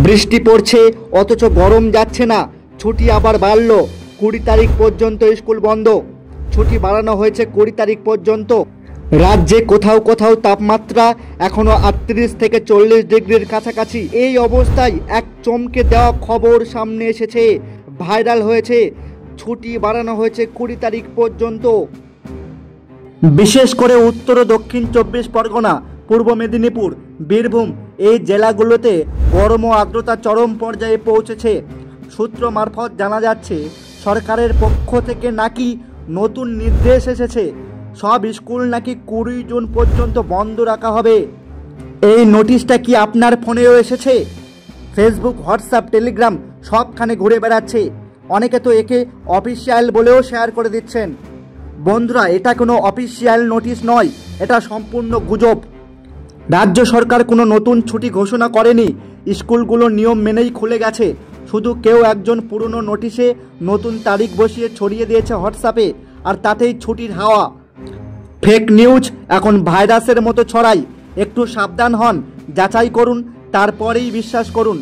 বৃষ্টি পড়ছে অথচ গরম যাচ্ছে না। ছুটি আবার বাড়ল, 20 তারিখ পর্যন্ত স্কুল বন্ধ। ছুটি বাড়ানো হয়েছে 20 তারিখ পর্যন্ত। রাজ্যে কোথাও কোথাও তাপমাত্রা এখনো 38 থেকে 40 ডিগ্রির কাছাকাছি। এই অবস্থায় এক চমকে দেওয়া খবর সামনে এসেছে, ভাইরাল হয়েছে। ছুটি বাড়ানো হয়েছে 20 তারিখ পর্যন্ত। বিশেষ করে উত্তর ও দক্ষিণ 24 পরগনা, পূর্ব মেদিনীপুর, বীরভূম এই জেলাগুলোতে গরম ও আর্দ্রতা চরম পর্যায়ে পৌঁছেছে। সূত্র মারফত জানা যাচ্ছে, সরকারের পক্ষ থেকে নাকি নতুন নির্দেশ এসেছে। সব স্কুল নাকি 20 জুন পর্যন্ত বন্ধ রাখা হবে। এই নোটিশটা কি আপনার ফোনেও এসেছে? ফেসবুক, হোয়াটসঅ্যাপ, টেলিগ্রাম সবখানে ঘুরে বেড়াচ্ছে। অনেকে তো একে অফিসিয়াল বলেও শেয়ার করে দিচ্ছেন। বন্ধুরা, এটা কোনো অফিসিয়াল নোটিশ নয়, এটা সম্পূর্ণ গুজব। রাজ্য সরকার কোনো নতুন ছুটি ঘোষণা করেনি। স্কুলগুলো নিয়ম মেনেই খুলে গেছে। শুধু কেউ একজন পুরনো নোটিশে নতুন তারিখ বসিয়ে ছড়িয়ে দিয়েছে হোয়াটসঅ্যাপে, আর তাতেই ছুটির হাওয়া। ফেক নিউজ এখন ভাইরাসের মতো ছড়ায়। একটু সাবধান হন, যাচাই করুন, তারপরেই বিশ্বাস করুন।